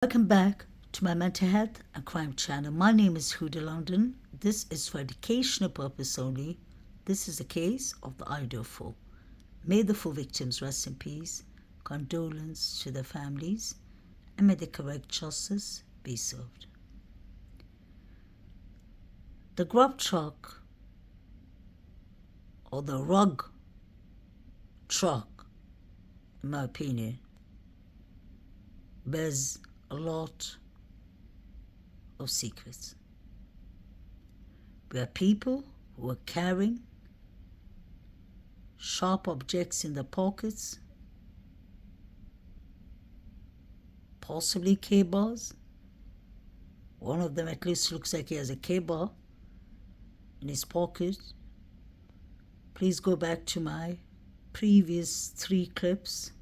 Welcome back to my mental health and crime channel. My name is Huda London. This is for educational purpose only. This is a case of the Idaho. May the full victims rest in peace. Condolence to their families, and may the correct justice be served. The grub truck, or the rug truck, in my opinion, bears a lot of secrets. We are people who are carrying sharp objects in their pockets, possibly K-bars. One of them at least looks like he has a K-bar in his pocket. Please go back to my previous 3 clips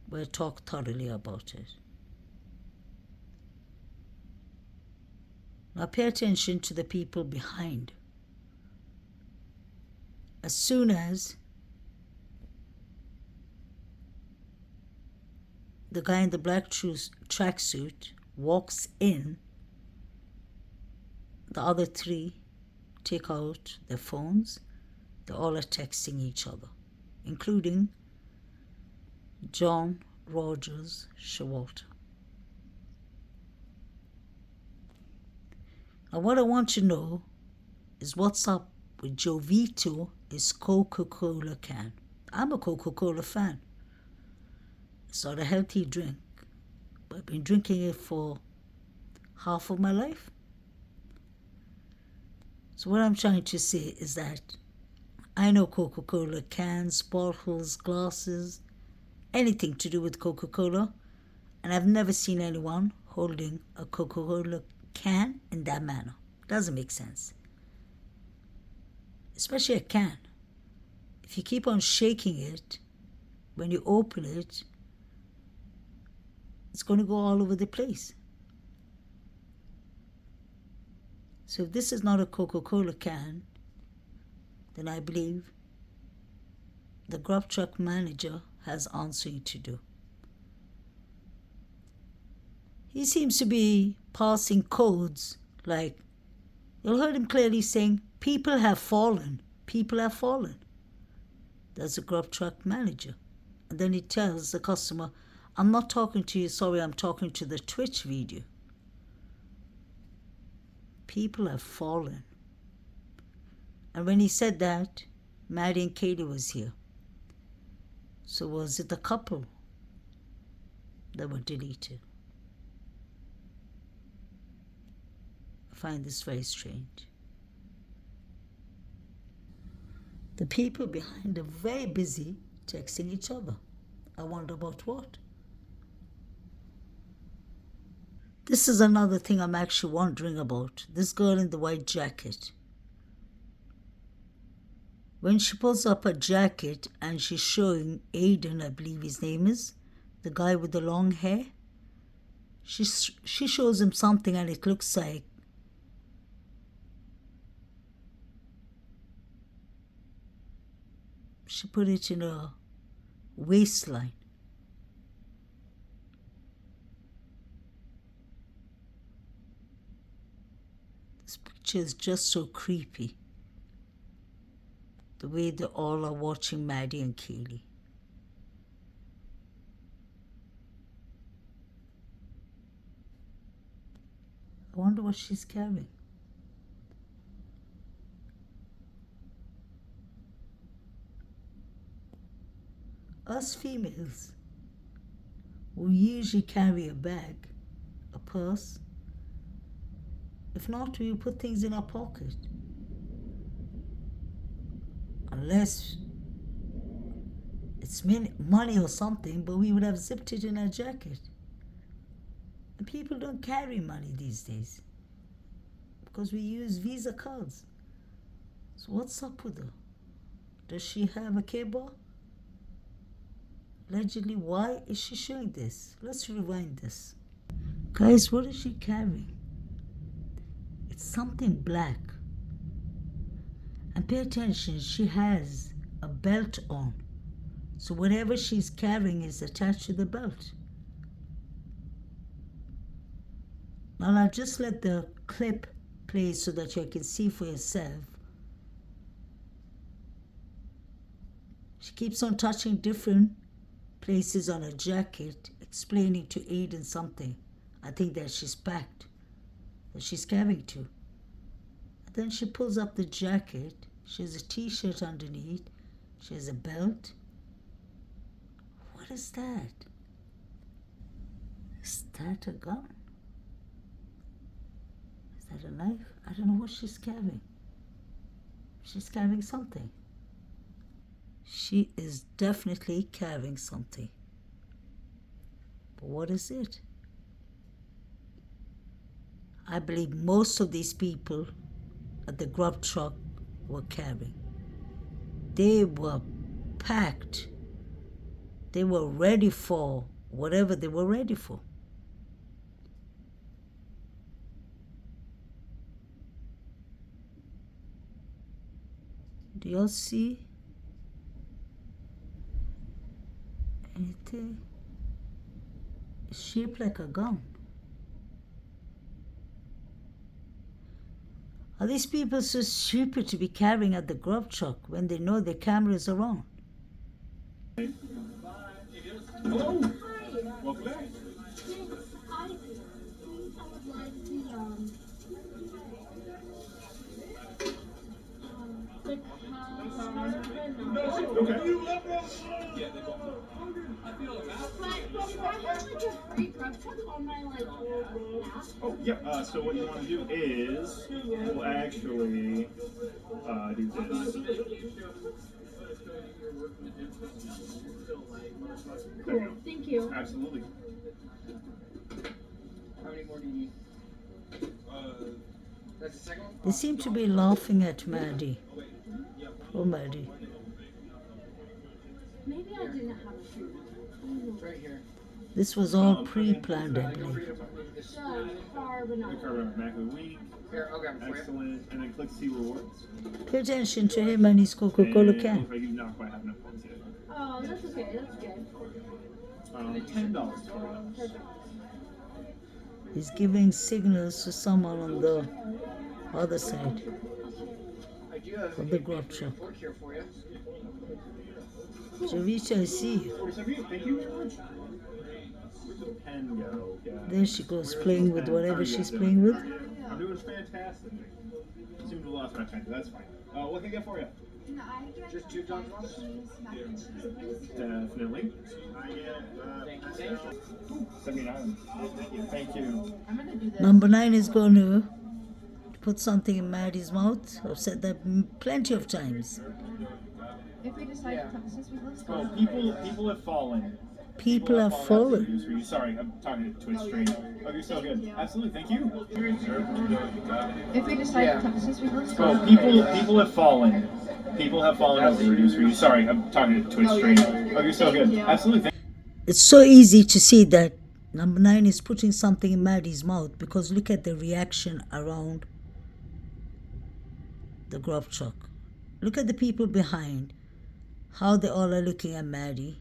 where I talk thoroughly about it. Now pay attention to the people behind. As soon as the guy in the black tracksuit walks in, the other 3 take out their phones. They all are texting each other, including John Rogers Showalter. Now what I want to know is what's up with Joe Vidot, his Coca-Cola can. I'm a Coca-Cola fan. It's not a healthy drink, but I've been drinking it for half of my life. So what I'm trying to say is that I know Coca-Cola cans, bottles, glasses, anything to do with Coca-Cola, and I've never seen anyone holding a Coca-Cola can in that manner. Doesn't make sense. Especially a can. If you keep on shaking it, when you open it, it's going to go all over the place. So if this is not a Coca-Cola can, then I believe the grub truck manager has answering to do. He seems to be passing codes like, you'll heard him clearly saying, people have fallen, people have fallen. That's a grub truck manager. And then he tells the customer, I'm not talking to you, sorry, I'm talking to the Twitch video. People have fallen. And when he said that, Maddie and Katie was here. So was it the couple that were deleted? I find this very strange. The people behind are very busy texting each other. I wonder about what? This is another thing I'm actually wondering about. This girl in the white jacket. When she pulls up her jacket and she's showing Aiden, I believe his name is, the guy with the long hair, she shows him something and it looks like she put it in her waistline. This picture is just so creepy. The way they all are watching Maddie and Kaylee. I wonder what she's carrying. Us females, we usually carry a bag, a purse. If not, we put things in our pocket. Unless it's money or something, but we would have zipped it in our jacket. And people don't carry money these days because we use Visa cards. So what's up with her? Does she have a K-bar? Allegedly, why is she showing this? Let's rewind this. Guys, what is she carrying? It's something black. And pay attention, she has a belt on. So whatever she's carrying is attached to the belt. Well, I'll just let the clip play so that you can see for yourself. She keeps on touching different places on her jacket, explaining to Aiden something. I think that she's packed, that she's carrying to. And then she pulls up the jacket. She has a t-shirt underneath. She has a belt. What is that? Is that a gun? Is that a knife? I don't know what she's carrying. She's carrying something. She is definitely carrying something. But what is it? I believe most of these people at the grub truck were carrying. They were packed. They were ready for whatever they were ready for. Do y'all see anything? It's shaped like a gun. Are these people so stupid to be carrying at the grub truck when they know their cameras are on? Hello. Welcome back. Oh, yeah. So what you want to do is we'll actually do this. Cool. Thank you. Absolutely. How many more do you need? That's the second one? They seem to be laughing at Maddie. Oh, Maddie. Maybe I didn't have a treatment. It's right here. This was all pre-planned, I believe. This Carbonara. The carbonara Mac of the week. here, I'll grab it for you. Excellent. And then click see rewards. Pay attention to him and his Coca-Cola And it can. looks like you not quite have enough points yet. Oh, that's okay. That's good. $10 for us. Perfect. He's giving signals to someone on the other side I do have of the grub truck. report here for you. Javisha, I see you. Thank you very much. Where'd the pen go? Yeah. There she goes, playing with whatever she's playing with. I'm doing fantastic. Seem to have lost my pen. That's fine. What can I get for you? Just 2 Johnsons? Definitely. Thank you. 79. Thank you. I'm gonna do this. Number 9 is going to put something in Maddie's mouth. I've said that plenty of times. If we decide to come since we live Oh, people have fallen. People have fallen. Sorry, I'm talking to a stranger. Oh, you're so good. Absolutely, thank you. If we decide to come since we live Oh, people have fallen. People have fallen over reduce for you. Sorry, I'm talking to a stranger. Oh, you're so good. Absolutely, thank It's so easy to see that number 9 is putting something in Maddie's mouth because look at the reaction around the grub truck. Look at the people behind, how they all are looking at Maddie.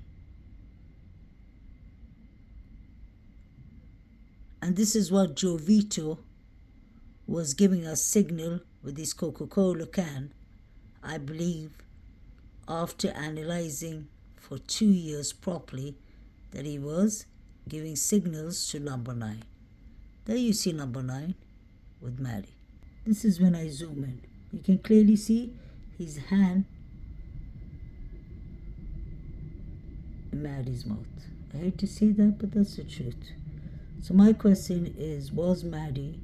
And this is what Joe Vito was giving us signal with his Coca-Cola can, I believe, after analyzing for 2 years properly, that he was giving signals to number 9. There you see number 9 with Maddie. This is when I zoom in. You can clearly see his hand in Maddie's mouth. I hate to say that, but that's the truth. So my question is, was Maddie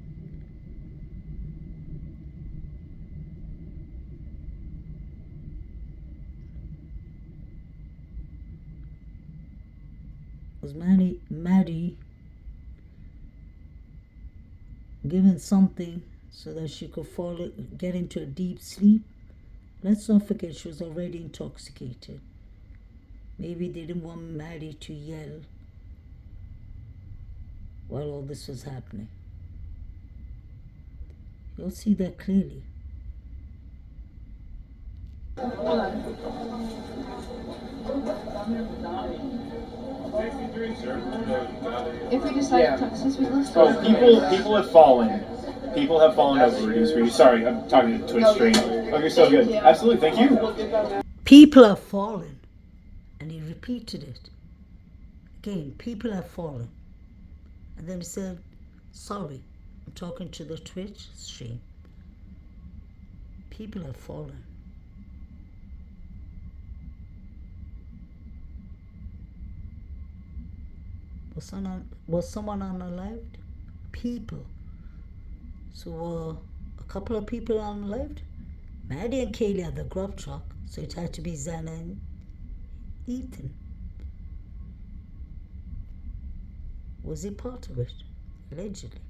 Maddie given something so that she could get into a deep sleep? Let's not forget she was already intoxicated. Maybe they didn't want Maddie to yell while all this was happening. You'll see that clearly. If we decide Yeah. to come, since we list Oh, people have fallen. People have fallen over reduced reduce. Sorry, I'm talking to Twitch stream. Okay, so good. Absolutely, thank you. People have fallen. And he repeated it. Again, people have fallen. And then he said, sorry, I'm talking to the Twitch stream. People have fallen. Was someone unalived? People. So a couple of people unalived? Maddie and Kaylee had the grub truck, so it had to be Zana and Ethan. Was he part of it? Allegedly.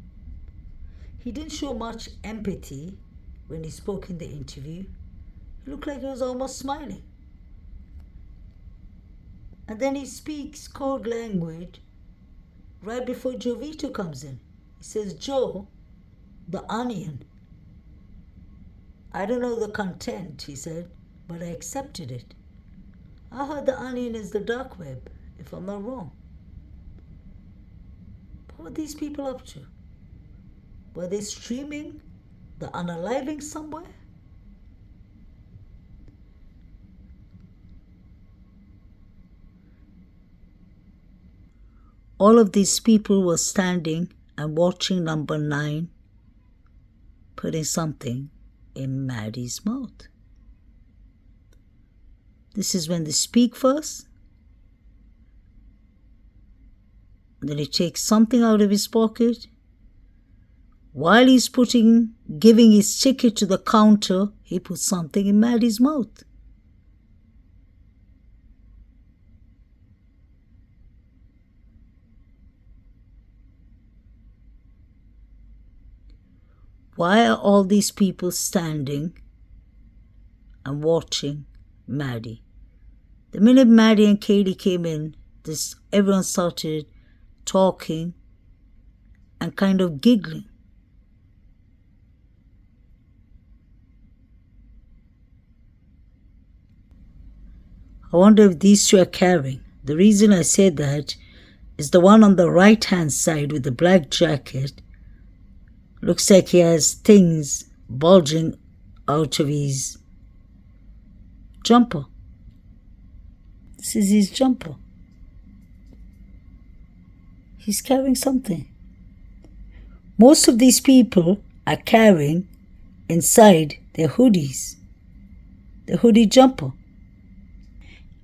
He didn't show much empathy when he spoke in the interview. He looked like he was almost smiling. And then he speaks code language right before Joe Vito comes in. He says, Joe, the onion. I don't know the content, he said, but I accepted it. I heard the onion is the dark web, if I'm not wrong. What were these people up to? Were they streaming the unaliving somewhere? All of these people were standing and watching number 9 putting something in Maddie's mouth. This is when they speak first. Then he takes something out of his pocket. While he's giving his ticket to the counter, he puts something in Maddie's mouth. Why are all these people standing and watching Maddie? The minute Maddie and Katie came in, everyone started talking and kind of giggling. I wonder if these two are carrying. The reason I say that is the one on the right hand side with the black jacket looks like he has things bulging out of his jumper. This is his jumper. He's carrying something. Most of these people are carrying inside their hoodies, the hoodie jumper.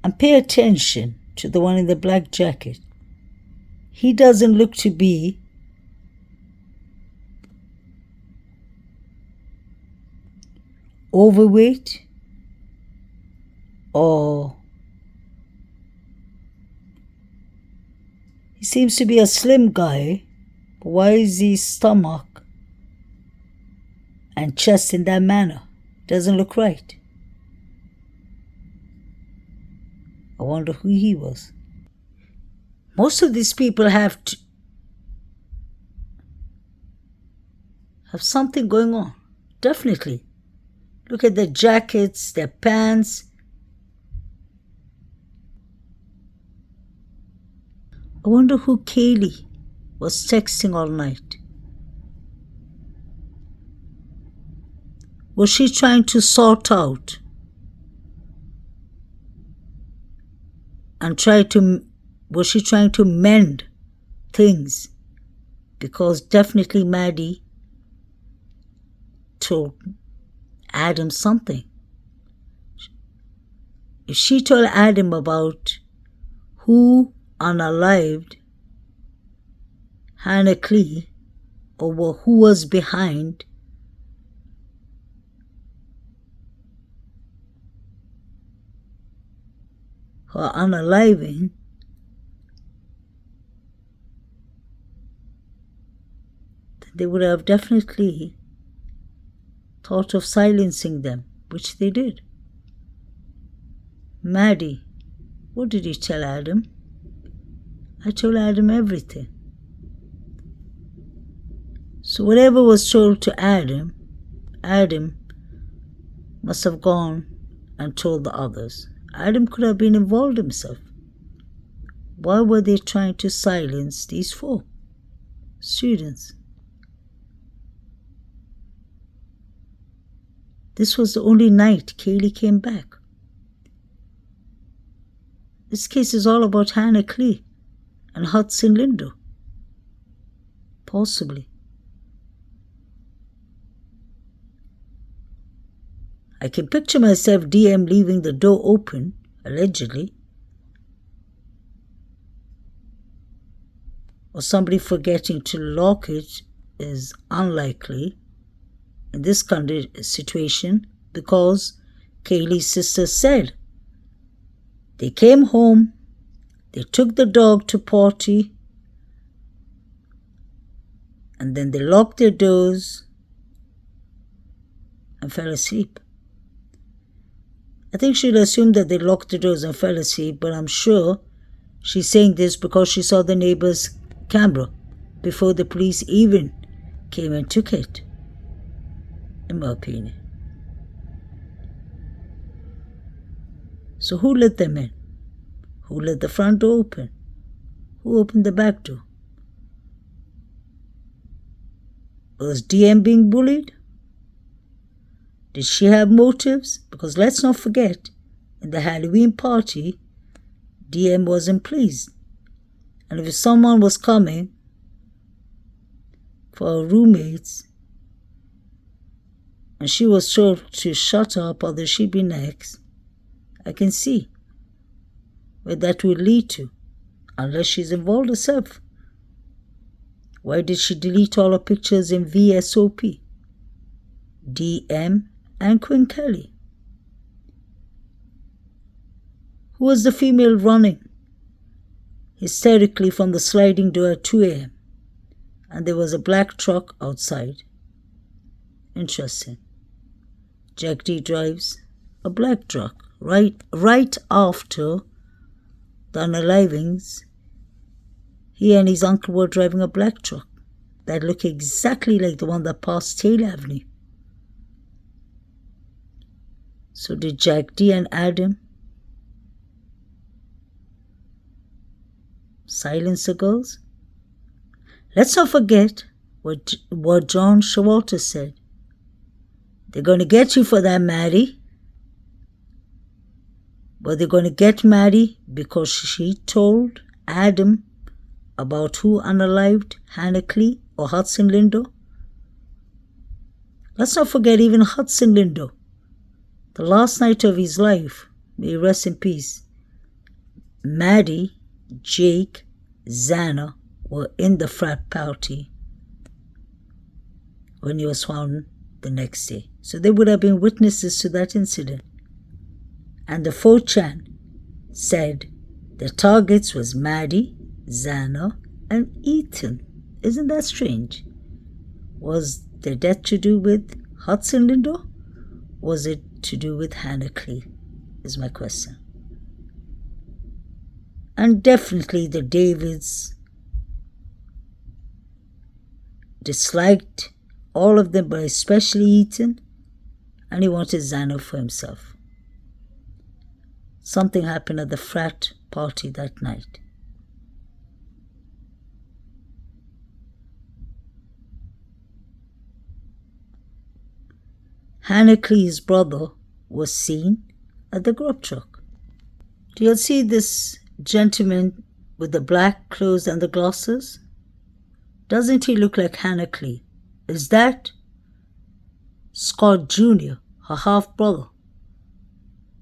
And pay attention to the one in the black jacket. He doesn't look to be overweight or he seems to be a slim guy. But why is his stomach and chest in that manner? Doesn't look right. I wonder who he was. Most of these people have something going on. Definitely. Look at their jackets, their pants. I wonder who Kaylee was texting all night. Was she trying to sort out and was she trying to mend things? Because definitely Maddie told Adam something. If she told Adam about who unalived Hannah Cleere or who was behind her unaliving, they would have definitely thought of silencing them, which they did. Maddie, what did you tell Adam? I told Adam everything. So whatever was told to Adam must have gone and told the others. Adam could have been involved himself. Why were they trying to silence these 4 students? This was the only night Kaylee came back. This case is all about Hannah Cleere and Hudson Lindo. Possibly. I can picture myself DM leaving the door open, allegedly. Or somebody forgetting to lock it is unlikely in this kind of situation because Kaylee's sister said they came home, they took the dog to potty, and then they locked their doors and fell asleep. I think she'd assumed that they locked the doors and fell asleep, but I'm sure she's saying this because she saw the neighbor's camera before the police even came and took it, in my opinion. So who let them in? Who let the front door open? Who opened the back door? Was DM being bullied? Did she have motives? Because let's not forget, in the Halloween party, DM wasn't pleased. And if someone was coming for her roommates and she was told to shut up or that she'd be next, I can see where that would lead to, unless she's involved herself. Why did she delete all her pictures in VSOP? DM and Quinn Kelly. Who was the female running hysterically from the sliding door at 2 a.m. and there was a black truck outside? Interesting. Jack D drives a black truck right after the unalivings. He and his uncle were driving a black truck that looked exactly like the one that passed Taylor Avenue. So did Jack D and Adam silence the girls? Let's not forget what John Showalter said. They're going to get you for that, Maddie. But they're going to get Maddie because she told Adam about who unalived Hannah Cleere or Hudson Lindo. Let's not forget even Hudson Lindo. The last night of his life, may he rest in peace, Maddie, Jake, Xana were in the frat party when he was found the next day. So they would have been witnesses to that incident. And the 4chan said the targets was Maddie, Xana, and Ethan. Isn't that strange? Was their death to do with Hudson Lindo? Was it to do with Hannah Cleere? Is my question. And definitely the Davids disliked all of them, but especially Ethan, and he wanted Xana for himself. Something happened at the frat party that night. Hannah Cleere's brother was seen at the grub truck. Do you see this gentleman with the black clothes and the glasses? Doesn't he look like Hannah Cleere? Is that Scott Jr., her half-brother,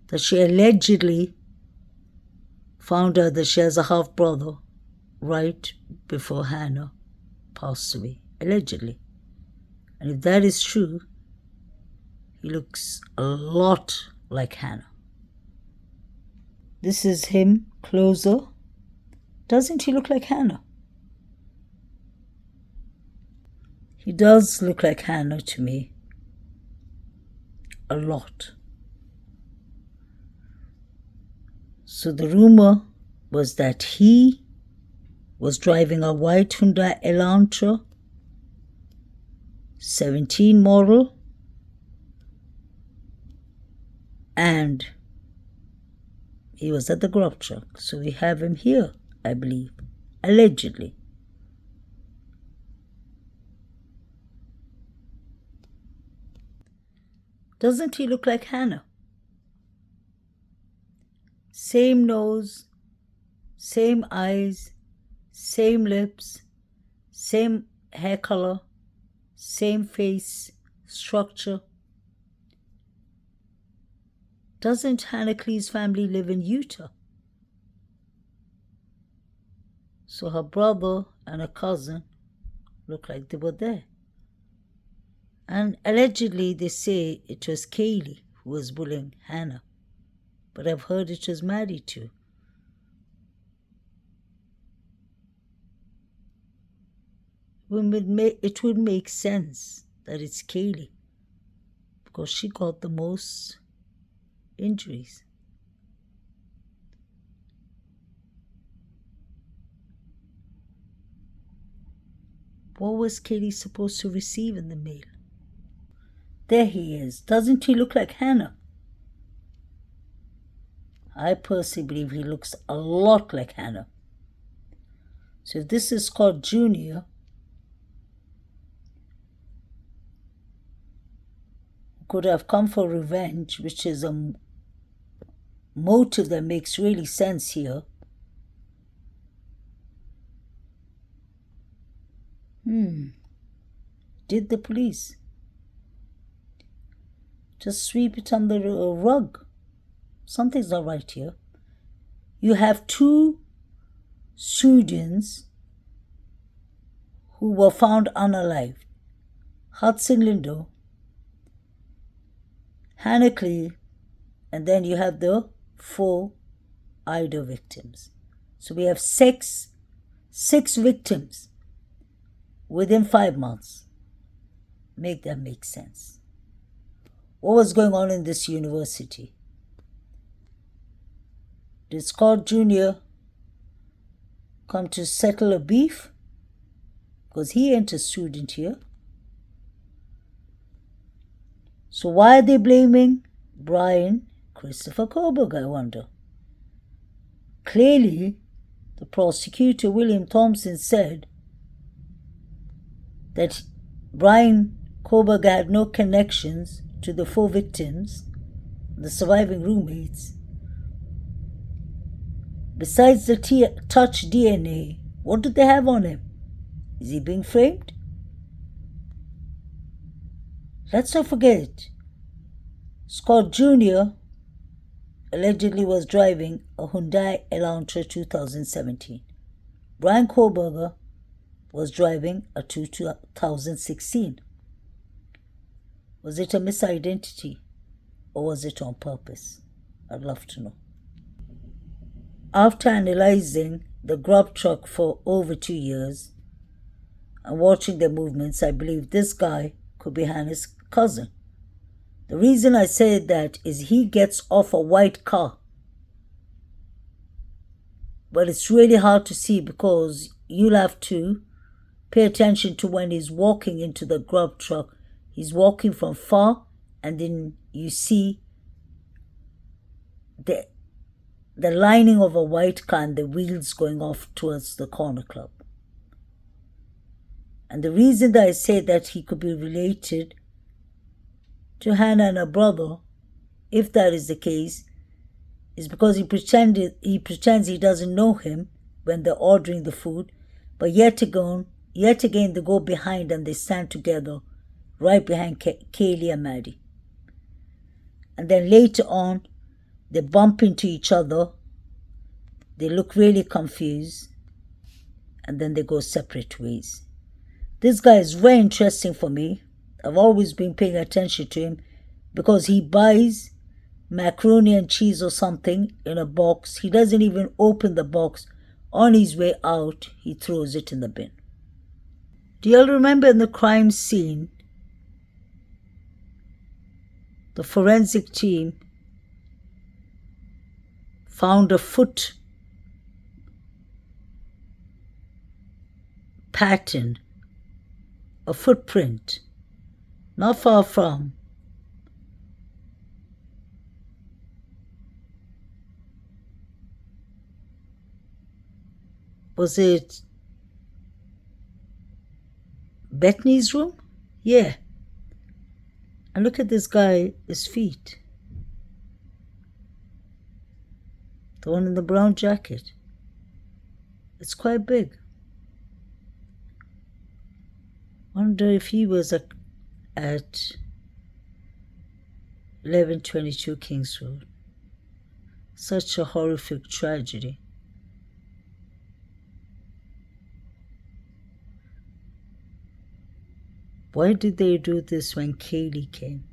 that she allegedly found out that she has a half-brother right before Hannah passed away, allegedly? And if that is true, he looks a lot like Hannah. This is him closer. Doesn't he look like Hannah? He does look like Hannah to me. A lot. So the rumor was that he was driving a white Hyundai Elantra 17 model, and he was at the grub truck. So we have him here I believe. Allegedly. Doesn't he look like Hannah? Same nose, same eyes, same lips, same hair color, same face structure. Doesn't Hannah Cleere's family live in Utah? So her brother and her cousin look like they were there. And allegedly they say it was Kaylee who was bullying Hannah. But I've heard it was Maddie too. It would make sense that it's Kaylee because she got the most injuries. What was Kaylee supposed to receive in the mail? There he is. Doesn't he look like Hannah? I personally believe he looks a lot like Hannah. So if this is Scott Jr., could have come for revenge, which is a motive that makes really sense here. Did the police just sweep it under a rug? Something's not right here. You have two students who were found unalived. Hudson Lindo, Hannah Cleere, and then you have the 4 Idaho victims. So we have six victims within 5 months. Make that make sense. What was going on in this university? Did Scott Jr. come to settle a beef? Because he ain't a student here. So why are they blaming Brian Christopher Coburg, I wonder? Clearly, the prosecutor, William Thompson, said that Brian Coburg had no connections to the 4 victims, the surviving roommates. Besides the touch DNA, what do they have on him? Is he being framed? Let's not forget, Scott Jr. allegedly was driving a Hyundai Elantra 2017. Brian Koberger was driving a 2016. Was it a misidentity or was it on purpose? I'd love to know. After analyzing the grub truck for over 2 years and watching their movements, I believe this guy could be Hannah's cousin. The reason I say that is he gets off a white car. But it's really hard to see because you'll have to pay attention to when he's walking into the grub truck. He's walking from far and then you see the lining of a white car and the wheels going off towards the corner club. And the reason that I say that he could be related to Hannah and her brother, if that is the case, is because he pretends he doesn't know him when they're ordering the food, but yet again they go behind and they stand together right behind Kaylee and Maddie. And then later on, they bump into each other, they look really confused, and then they go separate ways. This guy is very interesting for me. I've always been paying attention to him because he buys macaroni and cheese or something in a box. He doesn't even open the box. On his way out, he throws it in the bin. Do you all remember in the crime scene, the forensic team found a foot pattern, a footprint, not far from Was it Bethany's room? Yeah. And look at this guy, his feet. The one in the brown jacket. It's quite big. Wonder if he was at 1122 Kings Road. Such a horrific tragedy. Why did they do this when Kaylee came?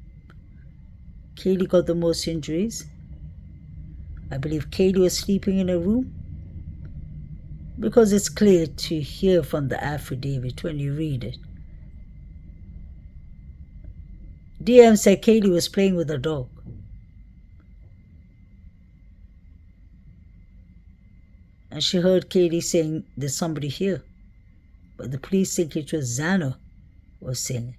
Kaylee got the most injuries. I believe Kaylee was sleeping in a room. Because it's clear to hear from the affidavit when you read it. DM said Kaylee was playing with a dog. And she heard Kaylee saying, "There's somebody here." But the police think it was Xana was saying it.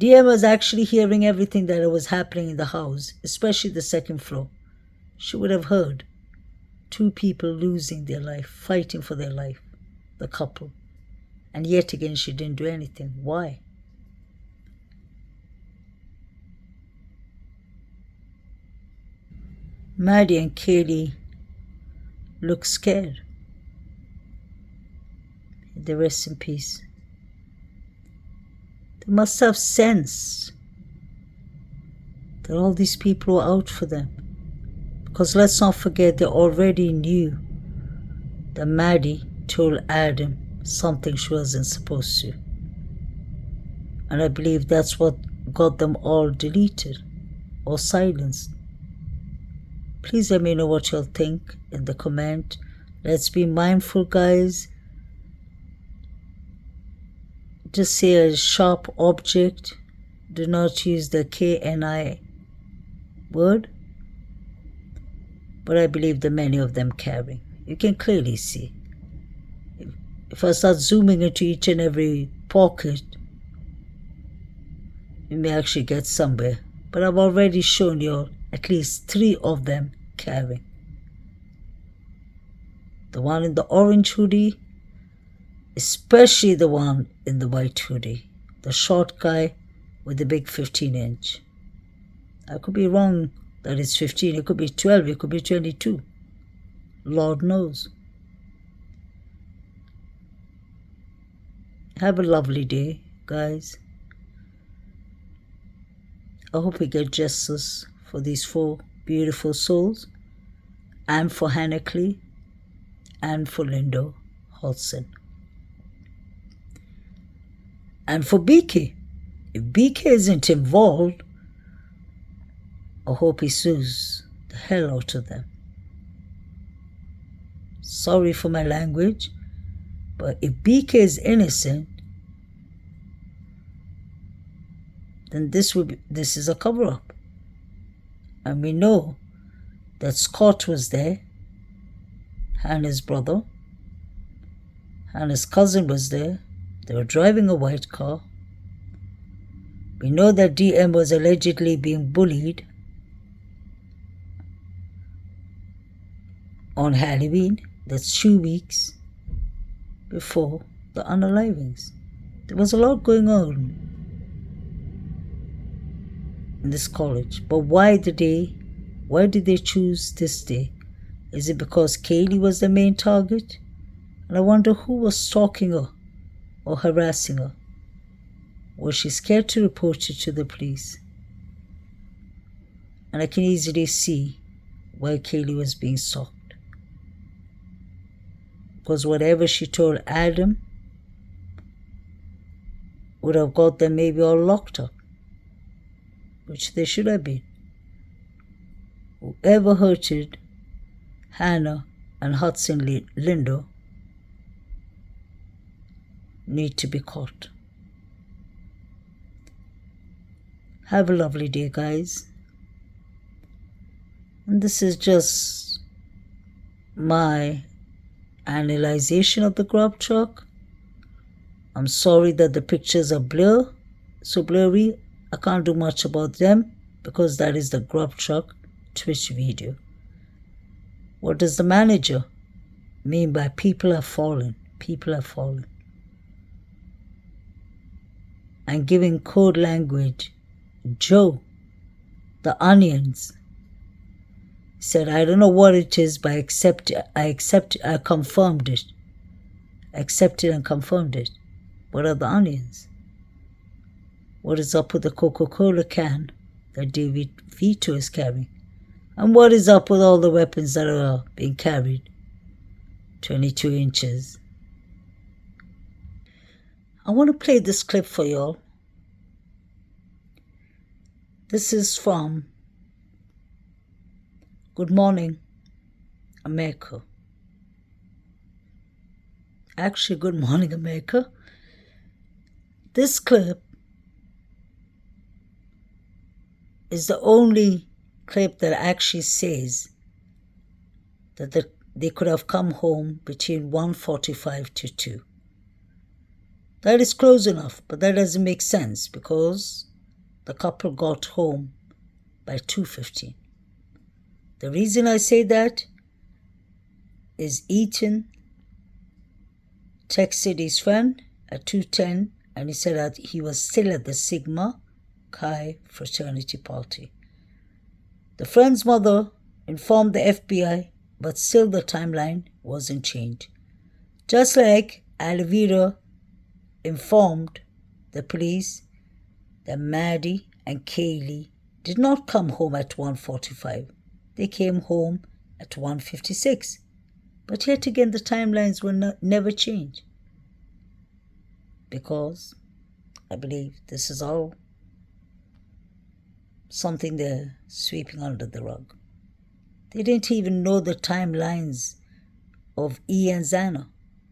DM was actually hearing everything that was happening in the house, especially the second floor. She would have heard 2 people losing their life, fighting for their life, the couple. And yet again, she didn't do anything. Why? Maddie and Kaylee look scared. They rest in peace. They must have sensed that all these people were out for them. Because let's not forget, they already knew that Maddie told Adam something she wasn't supposed to. And I believe that's what got them all deleted or silenced. Please let me know what you'll think in the comment. Let's be mindful, guys. Just say a sharp object. Do not use the KNI word. But I believe that many of them carry. You can clearly see. If I start zooming into each and every pocket, you may actually get somewhere. But I've already shown you at least 3 of them carrying. The one in the orange hoodie, especially the one in the white hoodie. The short guy with the big 15-inch. I could be wrong that it's 15. It could be 12. It could be 22. Lord knows. Have a lovely day, guys. I hope we get justice for these 4 beautiful souls, and for Hannah Cleere, and for Lindo Hodson. And for BK. If BK isn't involved, I hope he sues the hell out of them. Sorry for my language, but if BK is innocent, then this is a cover-up. And we know that Scott was there, Hannah's brother. Hannah's cousin was there. They were driving a white car. We know that DM was allegedly being bullied on Halloween. That's 2 weeks before the unalivings. There was a lot going on in this college. But why did they choose this day? Is it because Kaylee was the main target? And I wonder who was stalking her or harassing her. Was she scared to report it to the police? And I can easily see why Kaylee was being stalked. Because whatever she told Adam would have got them maybe all locked up, which they should have been. Whoever hurted Hannah and Hudson Lindo need to be caught. Have a lovely day, guys. And this is just my analyzation of the grub truck. I'm sorry that the pictures are so blurry. I can't do much about them because that is the grub truck Twitch video. What does the manager mean by people have fallen. People have fallen. And giving code language, Joe, the onions, said, I don't know what it is, but I confirmed it. Accepted and confirmed it. What are the onions? What is up with the Coca-Cola can that David Vidot is carrying? And what is up with all the weapons that are being carried? 22 inches. I want to play this clip for y'all. This is from Good Morning America. Actually, Good Morning America. This clip is the only clip that actually says that they could have come home between 1:45 to 2. That is close enough, but that doesn't make sense because the couple got home by 2:15. The reason I say that is Ethan texted his friend at 2:10 and he said that he was still at the Sigma Chi fraternity party. The friend's mother informed the FBI, but still the timeline wasn't changed. Just like Alvira informed the police that Maddie and Kaylee did not come home at 1:45. They came home at 1:56. But yet again, the timelines were never changed. Because I believe this is all something they're sweeping under the rug. They didn't even know the timelines of E and Xana.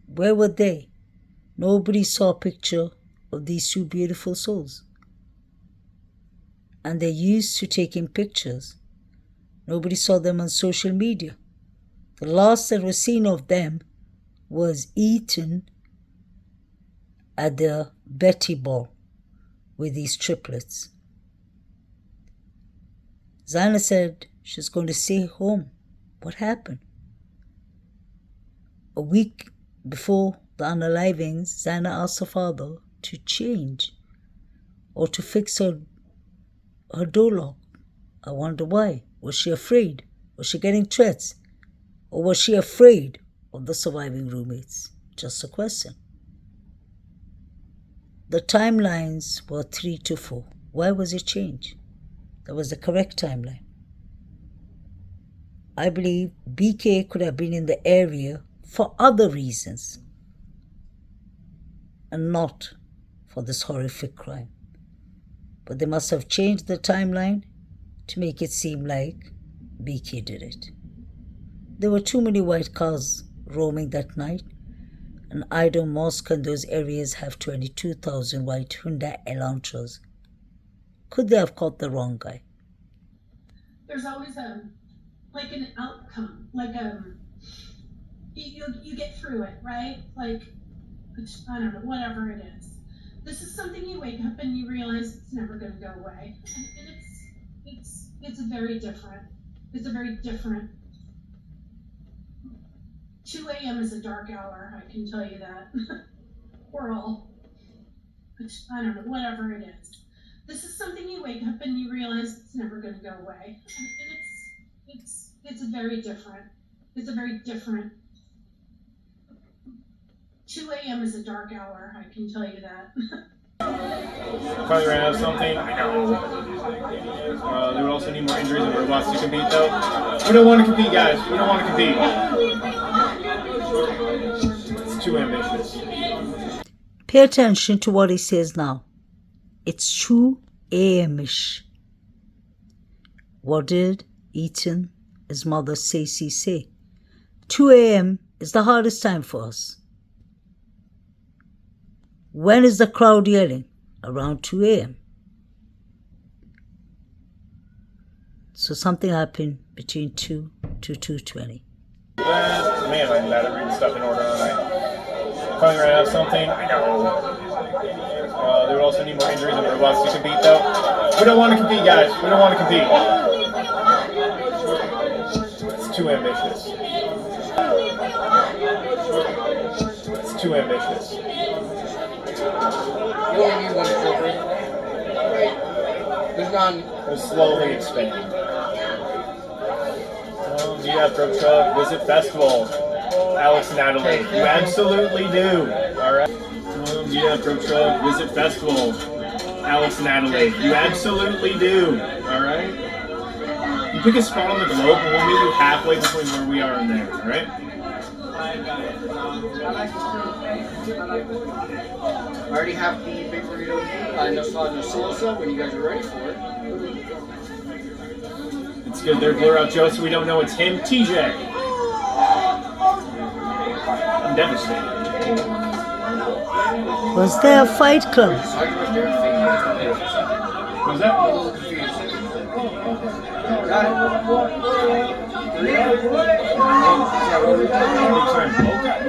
Where were they? Nobody saw a picture of these two beautiful souls. And they're used to taking pictures. Nobody saw them on social media. The last that was seen of them was Ethan at the Betty Ball with these triplets. Xana said she's going to stay home. What happened? A week before the unalivings, Xana asked her father to change or to fix her door lock. I wonder why. Was she afraid? Was she getting threats? Or was she afraid of the surviving roommates? Just a question. The timelines were 3 to 4. Why was it changed? That was the correct timeline. I believe BK could have been in the area for other reasons and not for this horrific crime. But they must have changed the timeline to make it seem like BK did it. There were too many white cars roaming that night, and Idaho, Moscow and those areas have 22,000 white Hyundai Elantras. Could they have caught the wrong guy? There's always an outcome, you get through it, right? I don't know, whatever it is. This is something you wake up and you realize it's never going to go away, and it's very different. It's a very different. 2 a.m. is a dark hour, I can tell you that. We're all, I don't know, whatever it is. This is something you wake up and you realize it's never going to go away, and it's a very different. It's a very different. 2 a.m. is a dark hour, I can tell you that. Probably ran out of something. They would also need more injuries and robots to compete, though. We don't want to compete, guys. We don't want to compete. It's too ambitious. Pay attention to what he says now. It's 2 a.m.ish. What did Ethan, his mother Stacey, say? 2 a.m. is the hardest time for us. When is the crowd yelling? Around 2 a.m. So something happened between 2 to 2:20. Man, I'm bad at reading stuff in order, aren't I? Probably ran out of something. They would also need more injuries and robots to compete, though. We don't want to compete, guys. We don't want to compete. It's too ambitious. too ambitious. You only need one children. Right. There's none. We'll slowly expand. Vidot Pro Truck Visit Festival. Alex and Natalie, you absolutely do. Alright. Vidot Pro Truck Visit Festival. Alex and Natalie, you absolutely do. Alright. You pick a spot on the globe and we'll meet you halfway between where we are and there, alright? I already have the big burrito no sauce, no salsa when you guys are ready for it. It's good they're blur out Joe so we don't know it's him. TJ. I'm devastated. Was there a fight club? What was that? Got it.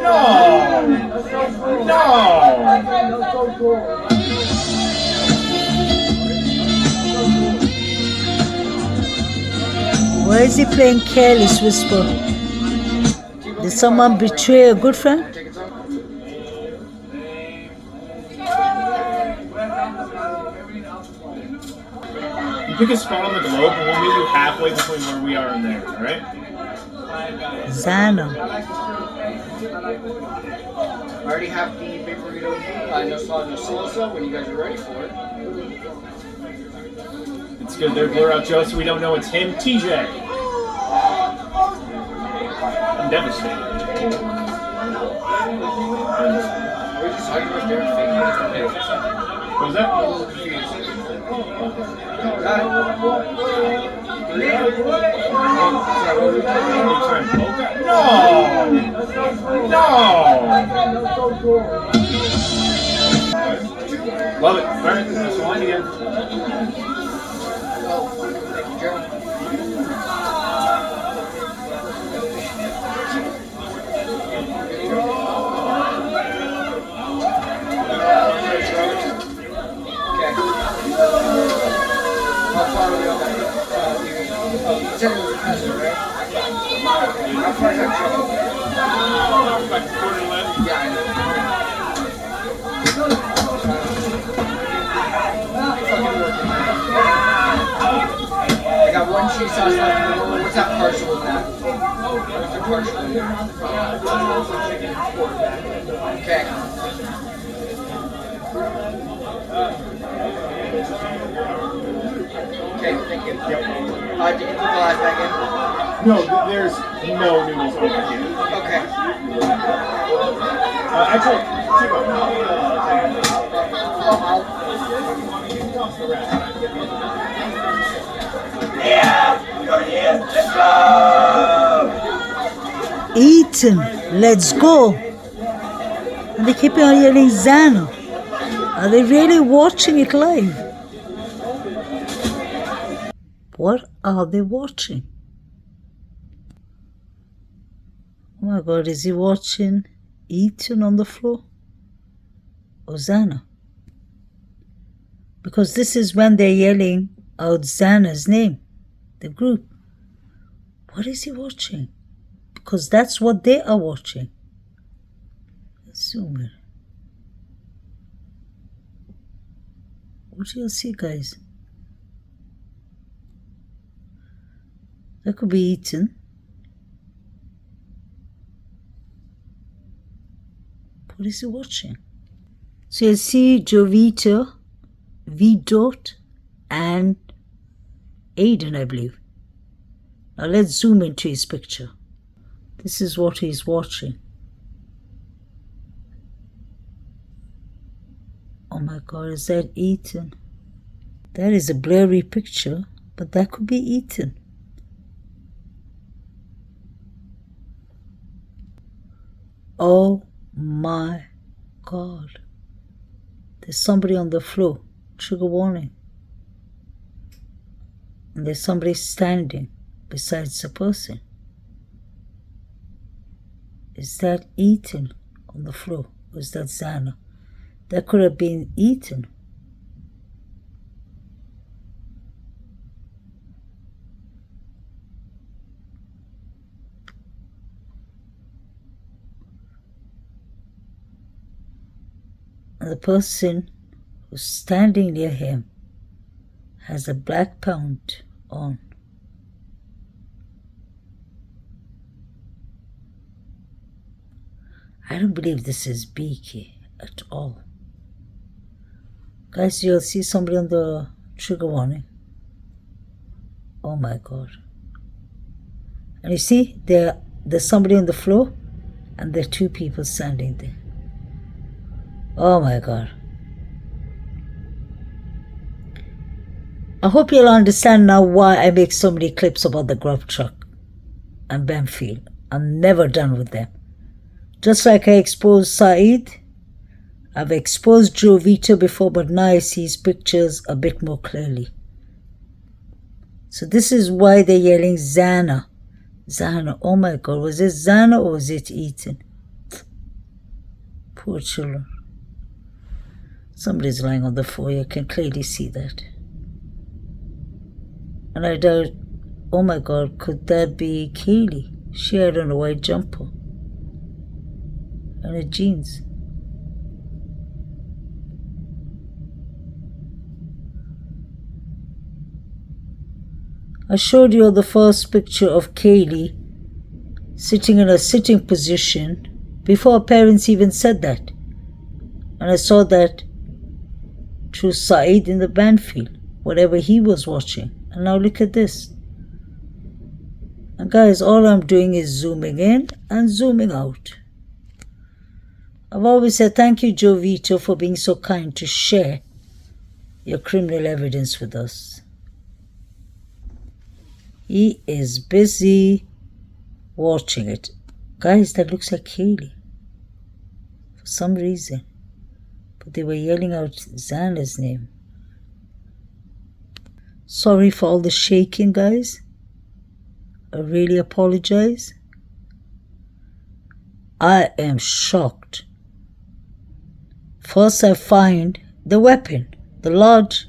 No! No! Why is he playing Careless Whisper? Did someone betray a good friend? You pick a spot on the globe and we'll meet you halfway between where we are and there, alright? Zano. I already have the big burrito no sauce, no salsa when you guys are ready for it. It's good they're blur out Joe so we don't know it's him. TJ. I'm devastated. We're just talking about their thing. What was that? I'm a little confused. Got it. No! No! Love it. Alright, that's the line again. Thank you, Joe. Okay. How far are we on that? You said it was a peasant, right? How far is that trouble? Yeah, I know. I got one cheese sauce left in the roll. What's that partial in that? What's the partial in there? Okay. Okay, thank you. Yep. Did you put the glass back in? No, there's no noodles over here. Okay. Actually, Ethan, let's go. And they keep on yelling Zano. Are they really watching it live? What are they watching? Oh my God, is he watching Ethan on the floor? Or Zana? Because this is when they're yelling out Zana's name, the group. What is he watching? Because that's what they are watching. Let's zoom in. What do you see, guys? That could be Ethan. What is he watching? So you see Jovita, Vidot, and Aiden, I believe. Now let's zoom into his picture. This is what he's watching. Oh my God, is that Ethan? That is a blurry picture, but that could be Ethan. Oh my God. There's somebody on the floor. Trigger warning. And there's somebody standing besides the person. Is that Ethan on the floor? Or is that Zana? That could have been Ethan. And the person who's standing near him has a black pant on. I don't believe this is Beaky at all. Guys, you'll see somebody on the trigger warning. Oh my God. And you see, there's somebody on the floor and there are two people standing there. Oh my God. I hope you'll understand now why I make so many clips about the grub truck and Benfield. I'm never done with them. Just like I exposed Saeed, I've exposed Joe Vito before, but now I see his pictures a bit more clearly. So this is why they're yelling Zana. Zana, oh my God, was it Zana or was it Ethan? Poor children. Somebody's lying on the floor, you can clearly see that. And I doubt, oh my God, could that be Kaylee? She had on a white jumper and her jeans. I showed you the first picture of Kaylee sitting in a sitting position before her parents even said that. And I saw that through Saeed in the Banfield, whatever he was watching. And now look at this. And guys, all I'm doing is zooming in and zooming out. I've always said thank you, Joe Vito, for being so kind to share your criminal evidence with us. He is busy watching it. Guys, that looks like Kaylee. For some reason. But they were yelling out Xana's name. Sorry for all the shaking, guys. I really apologize. I am shocked. First I find the weapon, the large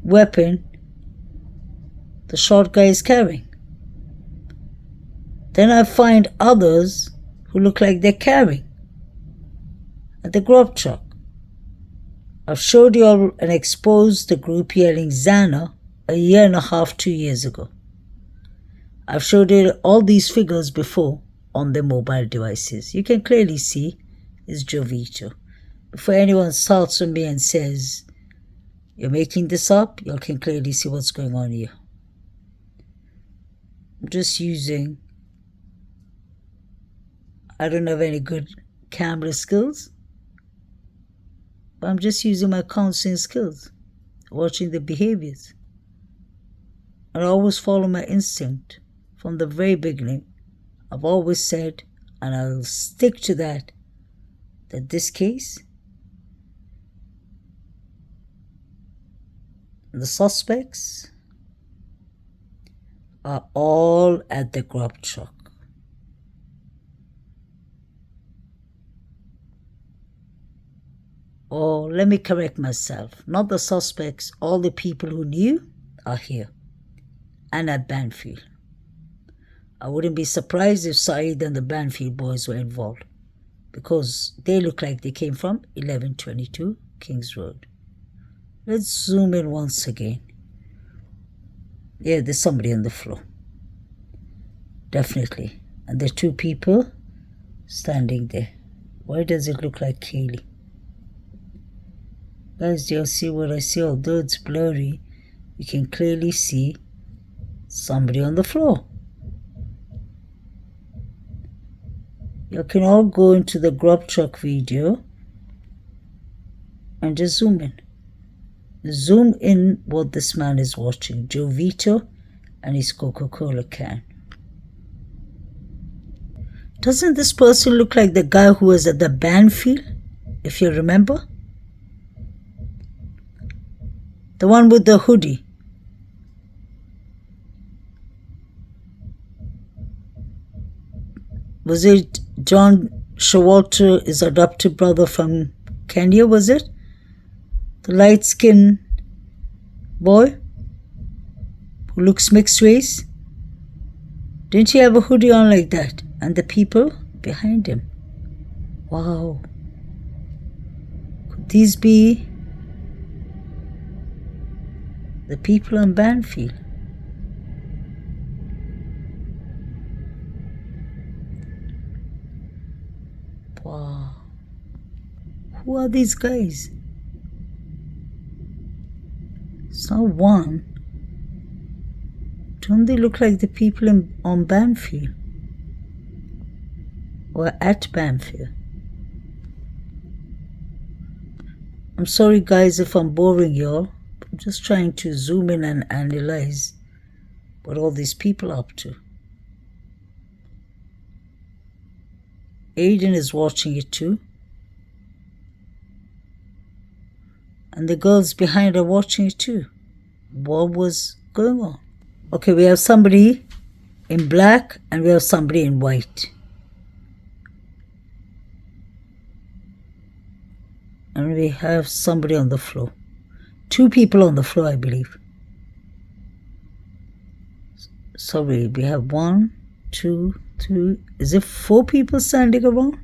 weapon the short guy is carrying. Then I find others who look like they're carrying at the grub truck. I've showed you all and exposed the group yelling Xana a year and a half, 2 years ago. I've showed you all these figures before on their mobile devices. You can clearly see it's Joe Vito. Before anyone starts on me and says, you're making this up, you can clearly see what's going on here. I'm just using, I don't have any good camera skills, but I'm just using my counseling skills, watching the behaviors. And I always follow my instinct from the very beginning. I've always said, and I'll stick to that this case, the suspects are all at the grub truck. Or let me correct myself, not the suspects, all the people who knew are here and at Banfield. I wouldn't be surprised if Saeed and the Banfield boys were involved because they look like they came from 1122 Kings Road. Let's zoom in once again. Yeah, there's somebody on the floor. Definitely. And there are two people standing there. Why does it look like Kaylee? Guys, do you see what I see? Although it's blurry, you can clearly see somebody on the floor. You can all go into the grub truck video and just zoom in. Zoom in what this man is watching. Joe Vito and his Coca-Cola can. Doesn't this person look like the guy who was at the Banfield, if you remember? The one with the hoodie. Was it John Showalter, his adopted brother from Kenya, was it? The light-skinned boy who looks mixed race. Didn't he have a hoodie on like that? And the people behind him. Wow. these be the people on Banfield? Wow. Who are these guys? It's not one. Don't they look like the people on Banfield? Or at Banfield? I'm sorry guys if I'm boring y'all. I'm just trying to zoom in and analyze what all these people are up to. Aiden is watching it too. And the girls behind are watching it too. What was going on? Okay, we have somebody in black and we have somebody in white. And we have somebody on the floor. 2 people on the floor, I believe. Sorry, we have 1, 2, 3. Is it 4 people standing around?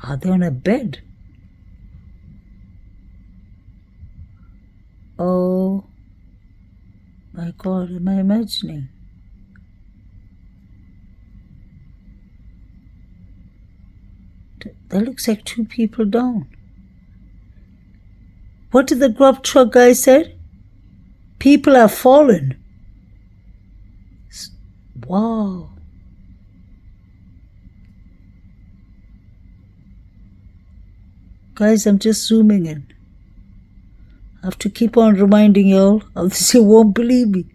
Are they on a bed? Oh my God, am I imagining? That looks like 2 people down. What did the grub truck guy say? People have fallen. Wow. Guys, I'm just zooming in. I have to keep on reminding y'all, else you won't believe me.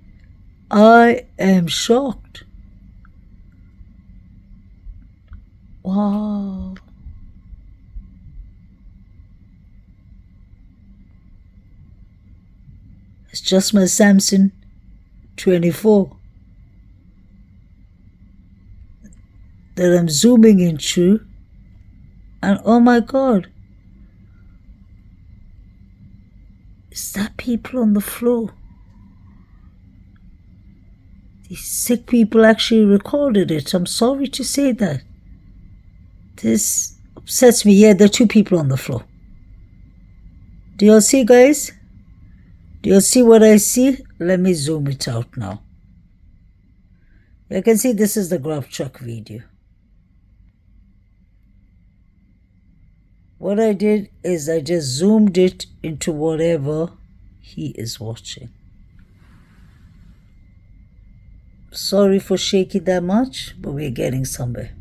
I am shocked. Wow. It's just my Samsung 24 that I'm zooming into, and oh my God, is that people on the floor? These sick people actually recorded it. I'm sorry to say that. This upsets me. Yeah, there are 2 people on the floor. Do y'all see, guys? Do you see what I see? Let me zoom it out now. You can see this is the grub truck video. What I did is I just zoomed it into whatever he is watching. Sorry for shaking that much, but we're getting somewhere.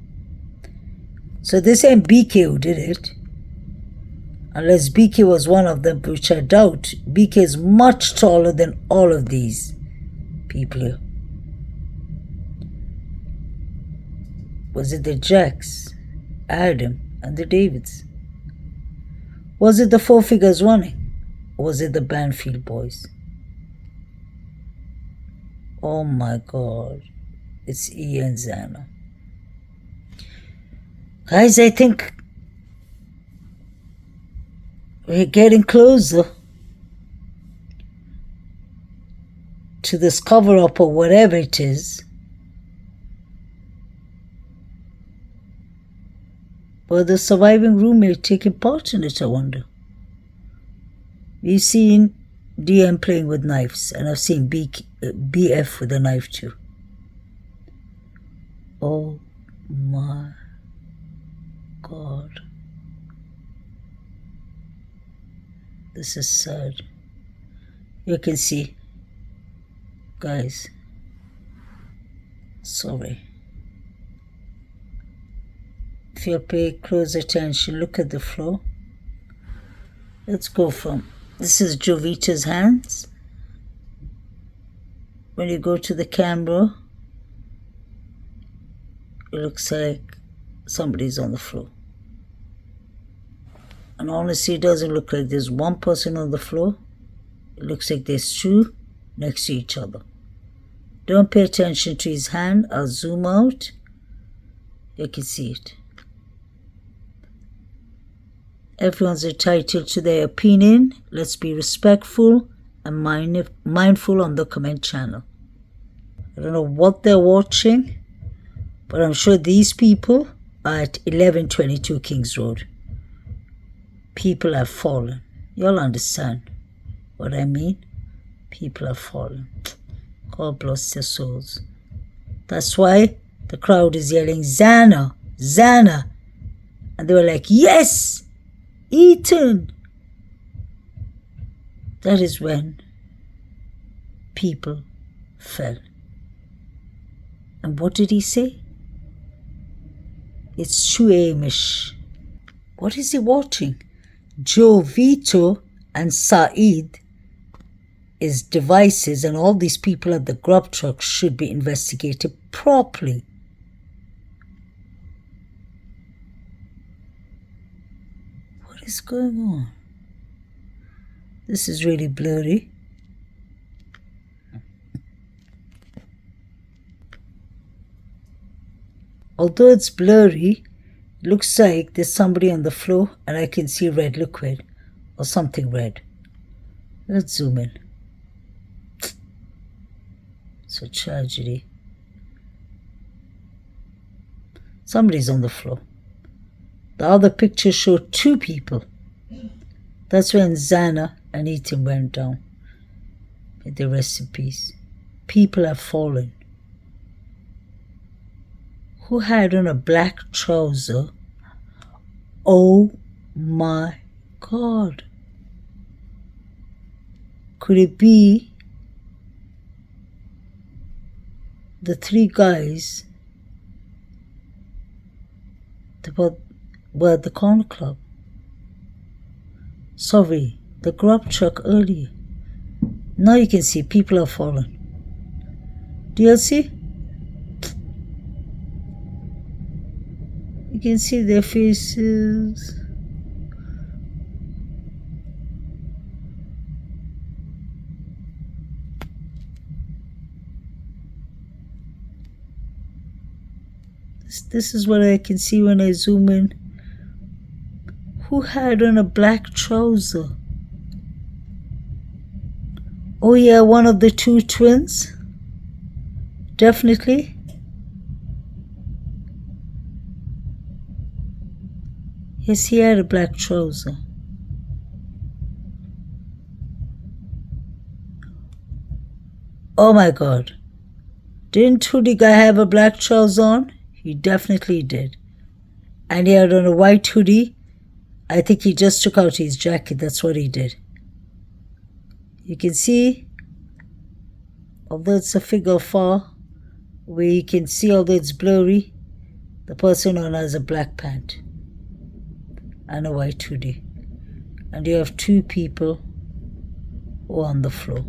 So this ain't BK who did it. Unless BK was one of them, which I doubt. BK is much taller than all of these people here. Was it the Jacks, Adam, and the Davids? Was it the 4 figures running? Or was it the Banfield boys? Oh my God. It's Ian Zana. Guys, I think we're getting closer to this cover-up or whatever it is. But the surviving roommate taking part in it, I wonder. We've seen DM playing with knives, and I've seen BF with a knife too. Oh my God. This is sad. You can see, guys. Sorry. If you pay close attention, look at the floor. Let's go from, this is Jovita's hands. When you go to the camera, it looks like somebody's on the floor. And honestly, it doesn't look like there's one person on the floor. It looks like there's 2 next to each other. Don't pay attention to his hand. I'll zoom out. You can see it. Everyone's entitled to their opinion. Let's be respectful and mindful on the comment channel. I don't know what they're watching, but I'm sure these people are at 1122 Kings Road. People have fallen. You'll understand what I mean. People have fallen. God bless their souls. That's why the crowd is yelling, Zana, Zana. And they were like, yes, Ethan. That is when people fell. And what did he say? It's 2 a.m.ish. What is he watching? Joe, Vidot, and Saeed is devices, and all these people at the grub truck should be investigated properly. What is going on? This is really blurry. Although it's blurry, it looks like there's somebody on the floor and I can see red liquid or something red. Let's zoom in. It's a tragedy. Somebody's on the floor. The other picture showed 2 people. That's when Zana and Ethan went down. May they rest in peace. People have fallen. Who had on a black trouser? Oh my God. Could it be the 3 guys that were at the corner club? Sorry, the grub truck earlier. Now you can see people have fallen. Do you see? You can see their faces. This is what I can see when I zoom in. Who had on a black trouser? Oh yeah, one of the 2 twins. Definitely. Yes, he had a black trouser. Oh my God. Didn't Hoodie guy have a black trouser on? He definitely did. And he had on a white hoodie. I think he just took out his jacket. That's what he did. You can see, although it's a figure far, where you can see, although it's blurry, the person on has a black pant and a white hoodie. And you have 2 people who are on the floor.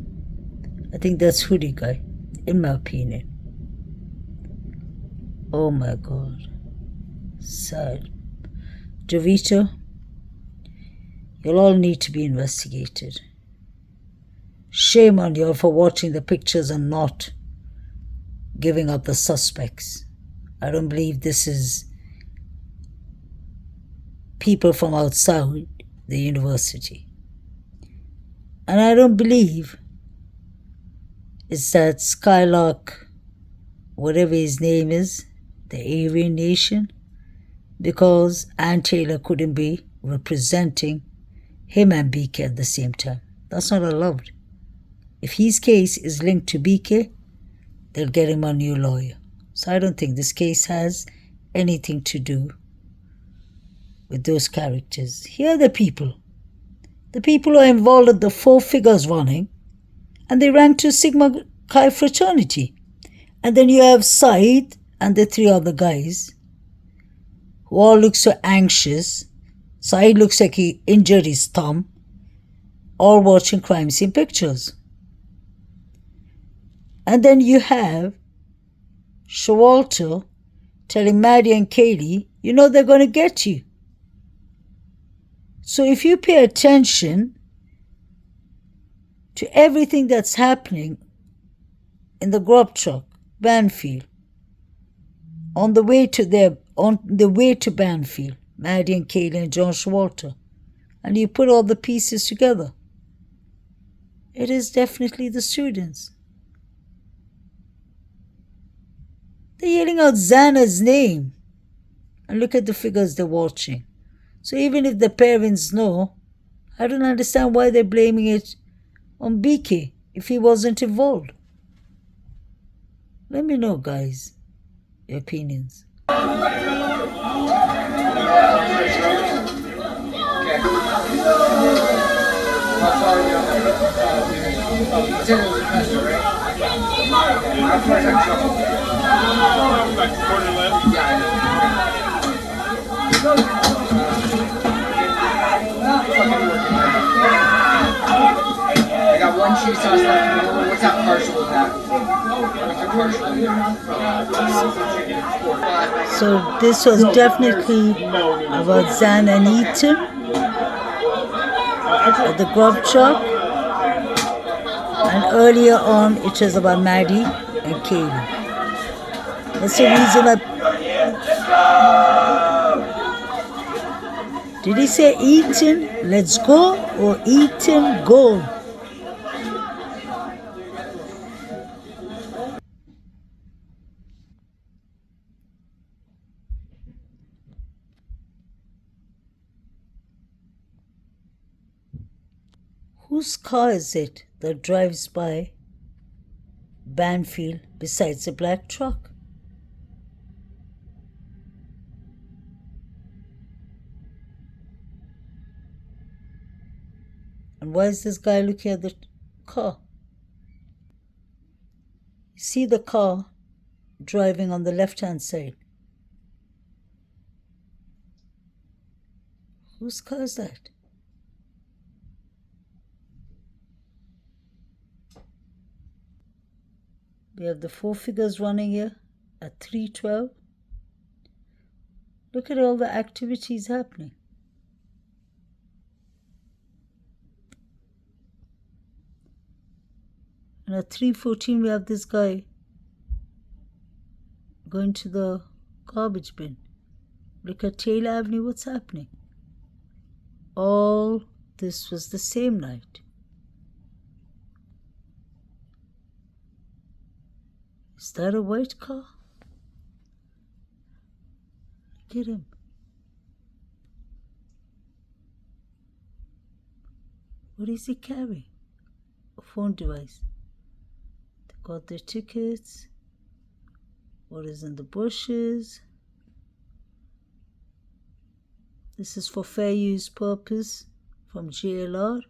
I think that's Hoodie guy, in my opinion. Oh my God. Sad. Jovita, you'll all need to be investigated. Shame on you for watching the pictures and not giving up the suspects. I don't believe this is people from outside the university. And I don't believe it's that Skylark, whatever his name is, the Aryan Nation, because Ann Taylor couldn't be representing him and BK at the same time. That's not allowed. If his case is linked to BK, they'll get him a new lawyer. So I don't think this case has anything to do with those characters. Here are the people. The people who are involved in the 4 figures running, and they ran to Sigma Chi fraternity. And then you have Said and the 3 other guys who all look so anxious. Said looks like he injured his thumb, all watching crime scene pictures. And then you have Shawalter telling Maddie and Kaylee, you know they're going to get you. So if you pay attention to everything that's happening in the grub truck, Banfield, on the way to Banfield, Maddie and Kaylee and John Shawalter, and you put all the pieces together, it is definitely the students. They're yelling out Xana's name. And look at the figures they're watching. So even if the parents know, I don't understand why they're blaming it on BK if he wasn't involved. Let me know, guys, your opinions. I got one cheese sauce left. What's that partial with that? What's the partial? So this was definitely about Zan and Ethan at the grub truck. And earlier on, it was about Maddie and Cleere. That's the reason Did he say Ethan, let's go, or Ethan, go? Whose car is it that drives by Banfield besides the black truck? And why is this guy looking at the car? You see the car driving on the left-hand side. Whose car is that? We have the 4 figures running here at 3:12. Look at all the activities happening. And at 3:14 we have this guy going to the garbage bin. Look at Taylor Avenue, what's happening? All this was the same night. Is that a white car? Look at him. What is he carrying? A phone device. They got their tickets. What is in the bushes? This is for fair use purpose from JLR.